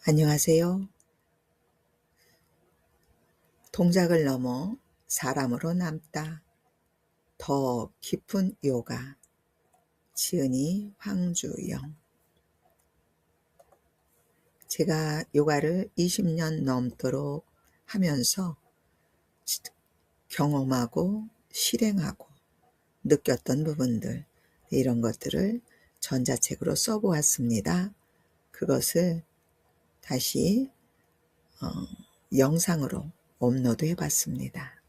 안녕하세요. 동작을 넘어 사람으로 남다. 더 깊은 요가. 지은이 황주영. 제가 요가를 20년 넘도록 하면서 경험하고 실행하고 느꼈던 부분들, 이런 것들을 전자책으로 써보았습니다. 그것을 다시 영상으로 업로드 해봤습니다.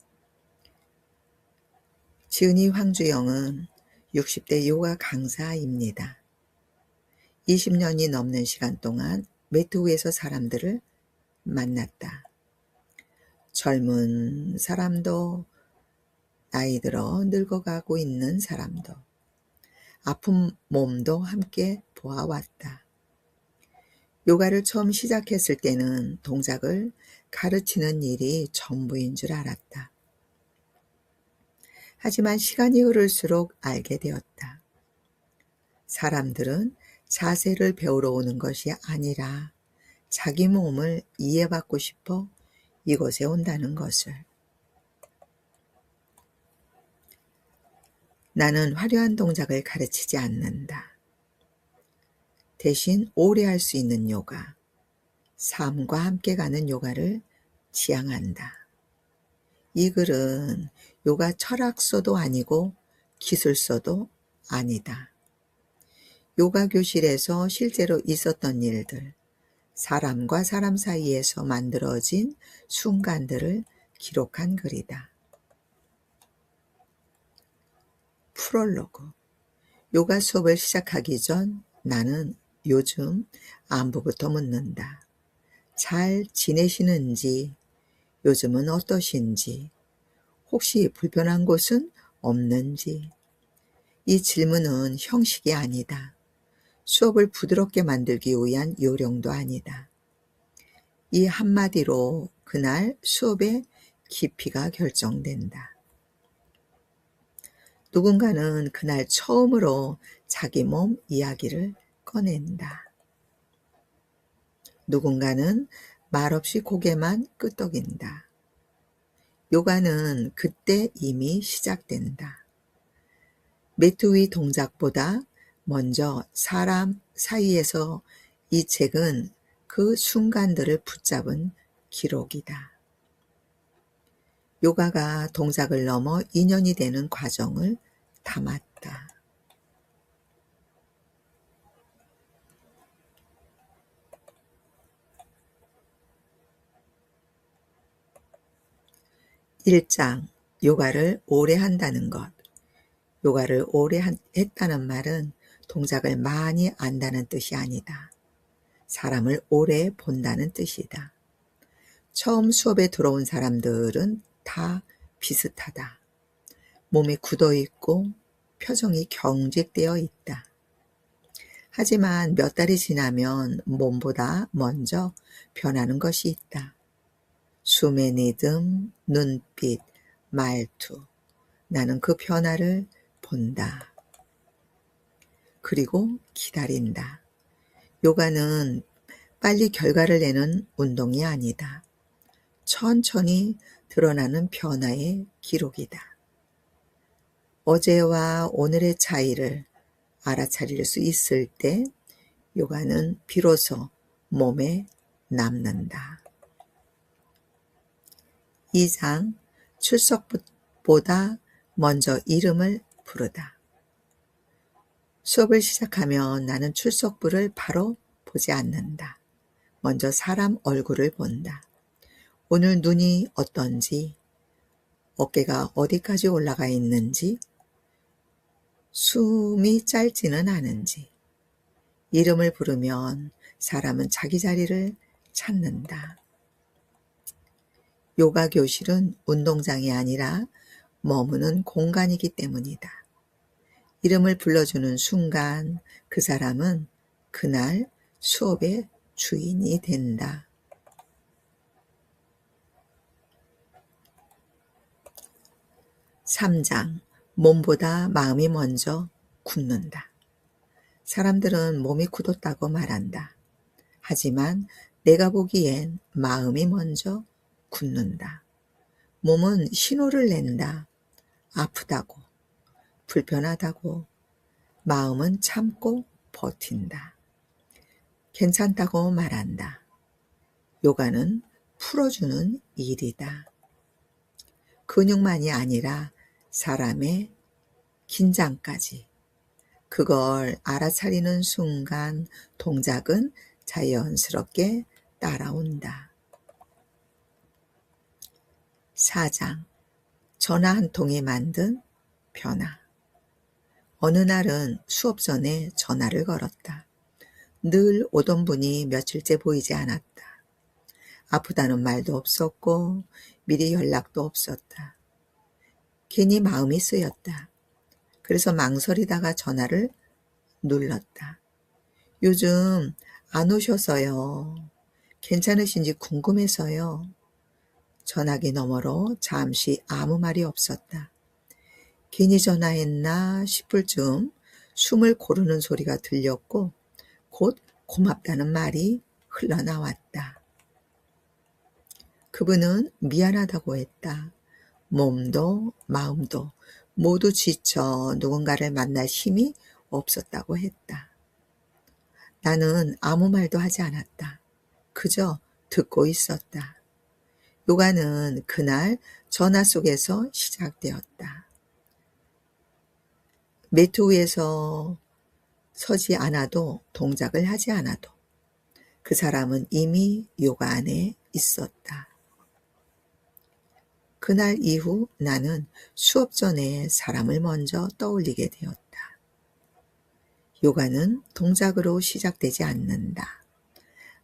지은이 황주영은 60대 요가 강사입니다. 20년이 넘는 시간 동안 매트 위에서 사람들을 만났다. 젊은 사람도, 나이 들어 늙어가고 있는 사람도, 아픈 몸도 함께 보아왔다. 요가를 처음 시작했을 때는 동작을 가르치는 일이 전부인 줄 알았다. 하지만 시간이 흐를수록 알게 되었다. 사람들은 자세를 배우러 오는 것이 아니라 자기 몸을 이해받고 싶어 이곳에 온다는 것을. 나는 화려한 동작을 가르치지 않는다. 대신 오래 할 수 있는 요가, 삶과 함께 가는 요가를 지향한다. 이 글은 요가 철학서도 아니고 기술서도 아니다. 요가 교실에서 실제로 있었던 일들, 사람과 사람 사이에서 만들어진 순간들을 기록한 글이다. 프롤로그. 요가 수업을 시작하기 전 나는 요즘 안부부터 묻는다. 잘 지내시는지, 요즘은 어떠신지, 혹시 불편한 곳은 없는지. 이 질문은 형식이 아니다. 수업을 부드럽게 만들기 위한 요령도 아니다. 이 한마디로 그날 수업의 깊이가 결정된다. 누군가는 그날 처음으로 자기 몸 이야기를 꺼낸다. 누군가는 말없이 고개만 끄덕인다. 요가는 그때 이미 시작된다. 매트 위 동작보다 먼저 사람 사이에서 이 책은 그 순간들을 붙잡은 기록이다. 요가가 동작을 넘어 인연이 되는 과정을 담았다. (1장) 요가를 오래 한다는 것. 요가를 오래 했다는 말은 동작을 많이 안다는 뜻이 아니다. 사람을 오래 본다는 뜻이다. 처음 수업에 들어온 사람들은 다 비슷하다. 몸이 굳어 있고 표정이 경직되어 있다. 하지만 몇 달이 지나면 몸보다 먼저 변하는 것이 있다. 숨의 리듬, 눈빛, 말투. 나는 그 변화를 본다. 그리고 기다린다. 요가는 빨리 결과를 내는 운동이 아니다. 천천히 드러나는 변화의 기록이다. 어제와 오늘의 차이를 알아차릴 수 있을 때 요가는 비로소 몸에 남는다. 2장 출석보다 먼저 이름을 부르다. 수업을 시작하면 나는 출석부를 바로 보지 않는다. 먼저 사람 얼굴을 본다. 오늘 눈이 어떤지, 어깨가 어디까지 올라가 있는지, 숨이 짧지는 않은지. 이름을 부르면 사람은 자기 자리를 찾는다. 요가 교실은 운동장이 아니라 머무는 공간이기 때문이다. 이름을 불러주는 순간 그 사람은 그날 수업의 주인이 된다. (3장) 몸보다 마음이 먼저 굳는다. 사람들은 몸이 굳었다고 말한다. 하지만 내가 보기엔 마음이 먼저 굳는다. 몸은 신호를 낸다. 아프다고, 불편하다고. 마음은 참고 버틴다. 괜찮다고 말한다. 요가는 풀어주는 일이다. 근육만이 아니라 사람의 긴장까지. 그걸 알아차리는 순간 동작은 자연스럽게 따라온다. 4장. 전화 한 통이 만든 변화. 어느 날은 수업 전에 전화를 걸었다. 늘 오던 분이 며칠째 보이지 않았다. 아프다는 말도 없었고 미리 연락도 없었다. 괜히 마음이 쓰였다. 그래서 망설이다가 전화를 눌렀다. 요즘 안 오셔서요. 괜찮으신지 궁금해서요. 전화기 너머로 잠시 아무 말이 없었다. 괜히 전화했나 싶을 즈음 숨을 고르는 소리가 들렸고 곧 고맙다는 말이 흘러나왔다. 그분은 미안하다고 했다. 몸도 마음도 모두 지쳐 누군가를 만날 힘이 없었다고 했다. 나는 아무 말도 하지 않았다. 그저 듣고 있었다. 요가는 그날 전화 속에서 시작되었다. 매트 위에서 서지 않아도 동작을 하지 않아도 그 사람은 이미 요가 안에 있었다. 그날 이후 나는 수업 전에 사람을 먼저 떠올리게 되었다. 요가는 동작으로 시작되지 않는다.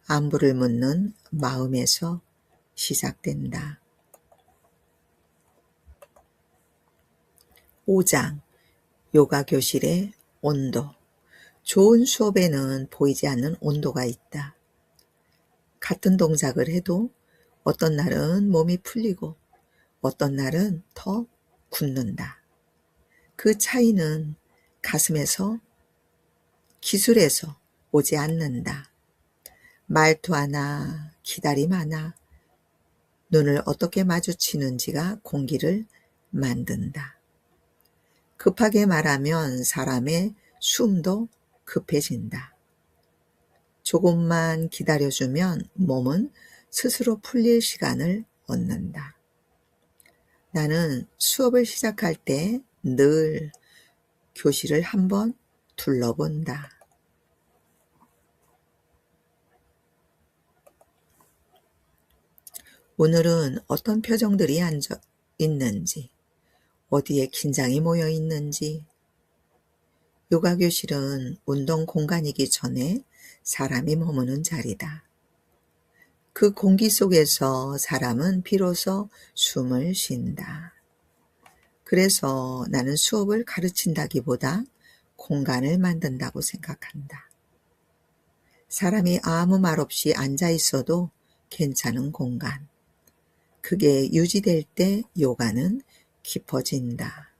안부를 묻는 마음에서 시작된다. 5장. 요가 교실의 온도. 좋은 수업에는 보이지 않는 온도가 있다. 같은 동작을 해도 어떤 날은 몸이 풀리고 어떤 날은 더 굳는다. 그 차이는 가슴에서, 기술에서 오지 않는다. 말투 하나, 기다림 하나, 눈을 어떻게 마주치는지가 공기를 만든다. 급하게 말하면 사람의 숨도 급해진다. 조금만 기다려주면 몸은 스스로 풀릴 시간을 얻는다. 나는 수업을 시작할 때 늘 교실을 한번 둘러본다. 오늘은 어떤 표정들이 앉아 있는지, 어디에 긴장이 모여 있는지. 요가 교실은 운동 공간이기 전에 사람이 머무는 자리다. 그 공기 속에서 사람은 비로소 숨을 쉰다. 그래서 나는 수업을 가르친다기보다 공간을 만든다고 생각한다. 사람이 아무 말 없이 앉아 있어도 괜찮은 공간. 그게 유지될 때 요가는 깊어진다.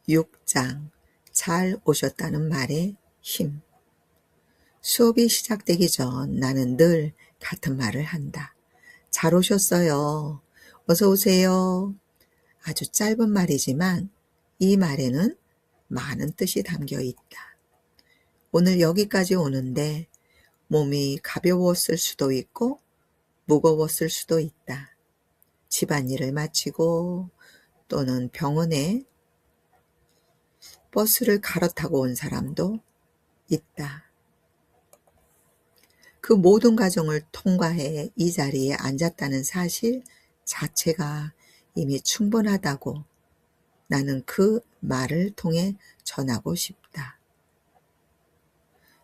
6장. 잘 오셨다는 말의 힘. 수업이 시작되기 전 나는 늘 같은 말을 한다. 잘 오셨어요. 어서 오세요. 아주 짧은 말이지만 이 말에는 많은 뜻이 담겨 있다. 오늘 여기까지 오는데 몸이 가벼웠을 수도 있고 무거웠을 수도 있다. 집안일을 마치고 또는 병원에 버스를 갈아타고 온 사람도 있다. 그 모든 과정을 통과해 이 자리에 앉았다는 사실 자체가 이미 충분하다고 나는 그 말을 통해 전하고 싶다.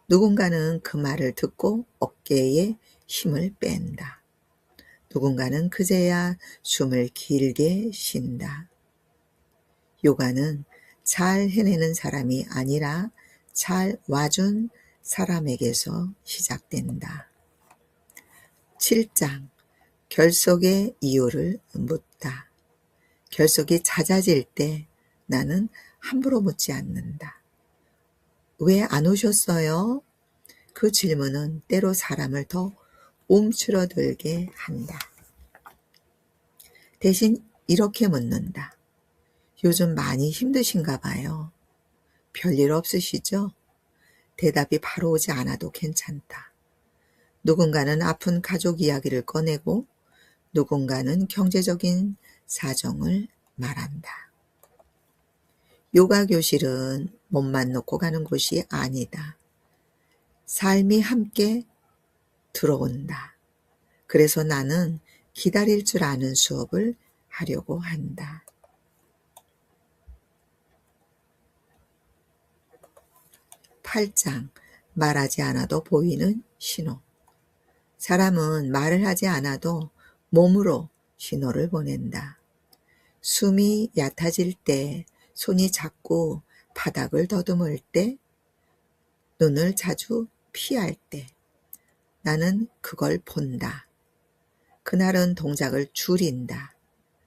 누군가는 그 말을 듣고 어깨에 힘을 뺀다. 누군가는 그제야 숨을 길게 쉰다. 요가는 잘 해내는 사람이 아니라 잘 와준 사람에게서 시작된다. 7장. 결석의 이유를 묻다. 결석이 잦아질 때 나는 함부로 묻지 않는다. 왜 안 오셨어요? 그 질문은 때로 사람을 더 움츠러들게 한다. 대신 이렇게 묻는다. 요즘 많이 힘드신가 봐요. 별일 없으시죠? 대답이 바로 오지 않아도 괜찮다. 누군가는 아픈 가족 이야기를 꺼내고 누군가는 경제적인 사정을 말한다. 요가 교실은 몸만 놓고 가는 곳이 아니다. 삶이 함께 들어온다. 그래서 나는 기다릴 줄 아는 수업을 하려고 한다. 8장 말하지 않아도 보이는 신호. 사람은 말을 하지 않아도 몸으로 신호를 보낸다. 숨이 얕아질 때, 손이 자꾸 바닥을 더듬을 때, 눈을 자주 피할 때, 나는 그걸 본다. 그날은 동작을 줄인다.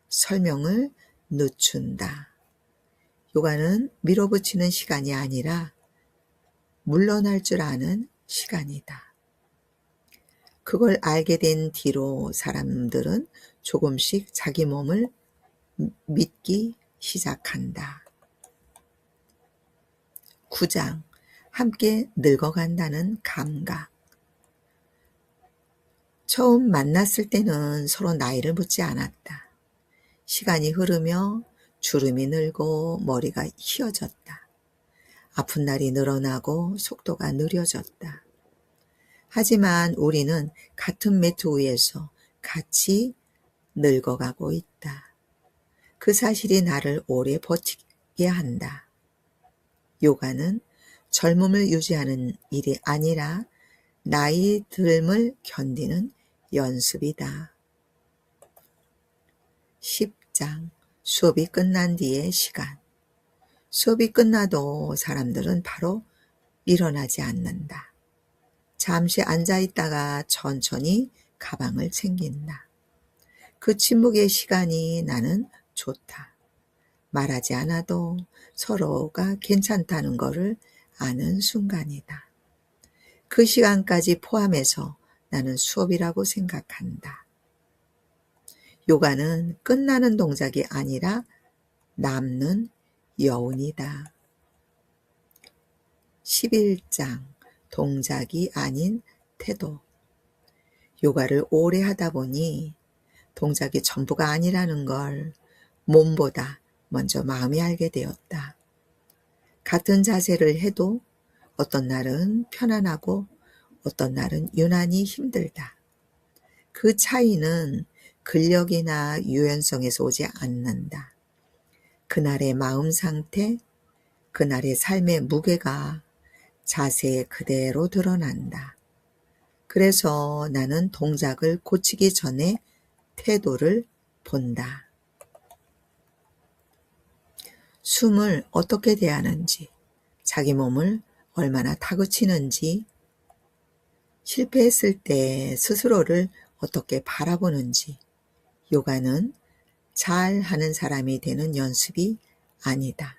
설명을 늦춘다. 요가는 밀어붙이는 시간이 아니라 물러날 줄 아는 시간이다. 그걸 알게 된 뒤로 사람들은 조금씩 자기 몸을 믿기 시작한다. 9장 함께 늙어간다는 감각. 처음 만났을 때는 서로 나이를 묻지 않았다. 시간이 흐르며 주름이 늘고 머리가 휘어졌다. 아픈 날이 늘어나고 속도가 느려졌다. 하지만 우리는 같은 매트 위에서 같이 늙어가고 있다. 그 사실이 나를 오래 버티게 한다. 요가는 젊음을 유지하는 일이 아니라 나이 듦을 견디는 연습이다. 10장 수업이 끝난 뒤의 시간. 수업이 끝나도 사람들은 바로 일어나지 않는다. 잠시 앉아있다가 천천히 가방을 챙긴다. 그 침묵의 시간이 나는 좋다. 말하지 않아도 서로가 괜찮다는 것을 아는 순간이다. 그 시간까지 포함해서 나는 수업이라고 생각한다. 요가는 끝나는 동작이 아니라 남는 여운이다. 11장 동작이 아닌 태도. 요가를 오래 하다 보니 동작이 전부가 아니라는 걸 몸보다 먼저 마음이 알게 되었다. 같은 자세를 해도 어떤 날은 편안하고 어떤 날은 유난히 힘들다. 그 차이는 근력이나 유연성에서 오지 않는다. 그날의 마음 상태, 그날의 삶의 무게가 자세에 그대로 드러난다. 그래서 나는 동작을 고치기 전에 태도를 본다. 숨을 어떻게 대하는지, 자기 몸을 얼마나 다그치는지, 실패했을 때 스스로를 어떻게 바라보는지, 요가는 잘 하는 사람이 되는 연습이 아니다.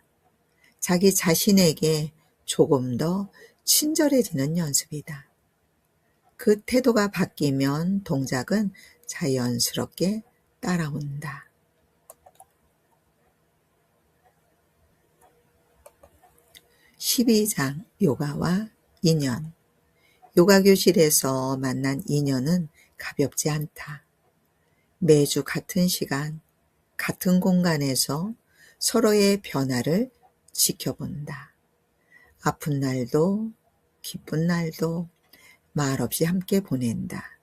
자기 자신에게 조금 더 친절해지는 연습이다. 그 태도가 바뀌면 동작은 자연스럽게 따라온다. 12장 요가와 인연. 요가 교실에서 만난 인연은 가볍지 않다. 매주 같은 시간, 같은 공간에서 서로의 변화를 지켜본다. 아픈 날도 기쁜 날도 말없이 함께 보낸다.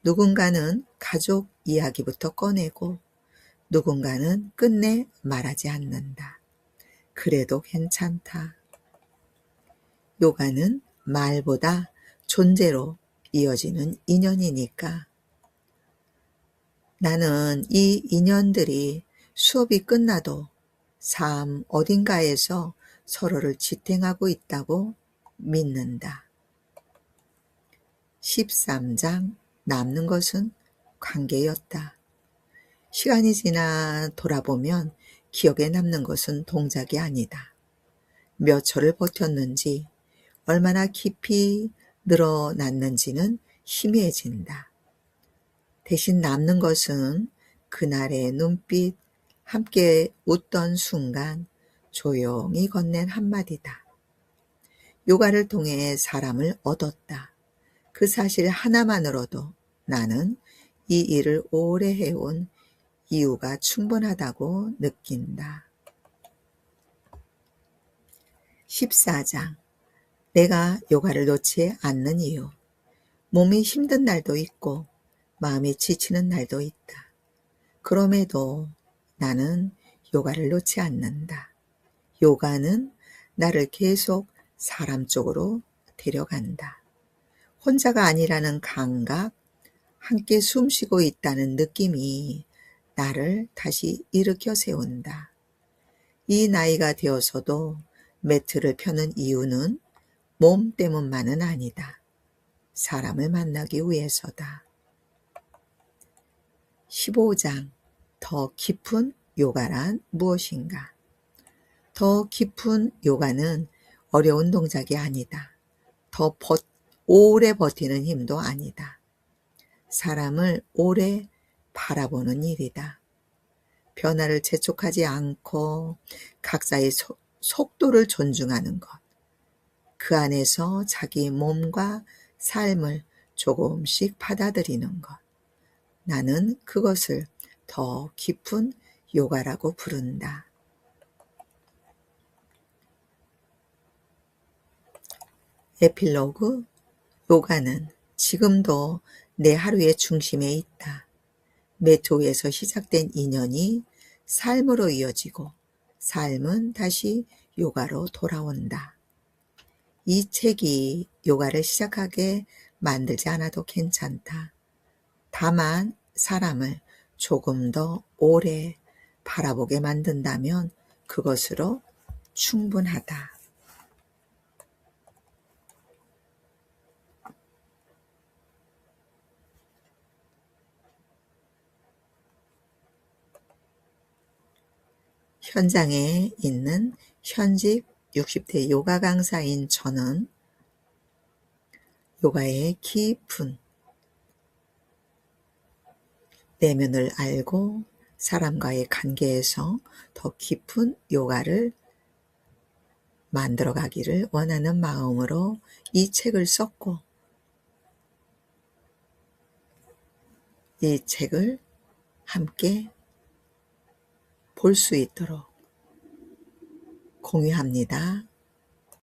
누군가는 가족 이야기부터 꺼내고 누군가는 끝내 말하지 않는다. 그래도 괜찮다. 요가는 말보다 존재로 이어지는 인연이니까. 나는 이 인연들이 수업이 끝나도 삶 어딘가에서 서로를 지탱하고 있다고 믿는다. 13장 남는 것은 관계였다. 시간이 지나 돌아보면 기억에 남는 것은 동작이 아니다. 몇 초를 버텼는지, 얼마나 깊이 늘어났는지는 희미해진다. 대신 남는 것은 그날의 눈빛, 함께 웃던 순간 조용히 건넨 한마디다. 요가를 통해 사람을 얻었다. 그 사실 하나만으로도 나는 이 일을 오래 해온 이유가 충분하다고 느낀다. 14장. 내가 요가를 놓지 않는 이유. 몸이 힘든 날도 있고 마음이 지치는 날도 있다. 그럼에도 나는 요가를 놓지 않는다. 요가는 나를 계속 사람 쪽으로 데려간다. 혼자가 아니라는 감각, 함께 숨쉬고 있다는 느낌이 나를 다시 일으켜 세운다. 이 나이가 되어서도 매트를 펴는 이유는 몸 때문만은 아니다. 사람을 만나기 위해서다. 15장. 더 깊은 요가란 무엇인가? 더 깊은 요가는 어려운 동작이 아니다. 오래 버티는 힘도 아니다. 사람을 오래 바라보는 일이다. 변화를 재촉하지 않고 각자의 속도를 존중하는 것. 그 안에서 자기 몸과 삶을 조금씩 받아들이는 것. 나는 그것을 더 깊은 요가라고 부른다. 에필로그. 요가는 지금도 내 하루의 중심에 있다. 매트 위에서 시작된 인연이 삶으로 이어지고 삶은 다시 요가로 돌아온다. 이 책이 요가를 시작하게 만들지 않아도 괜찮다. 다만 사람을 조금 더 오래 바라보게 만든다면 그것으로 충분하다. 현장에 있는 현직 60대 요가 강사인 저는 요가의 깊은 내면을 알고 사람과의 관계에서 더 깊은 요가를 만들어 가기를 원하는 마음으로 이 책을 썼고, 이 책을 함께 볼 수 있도록 공유합니다.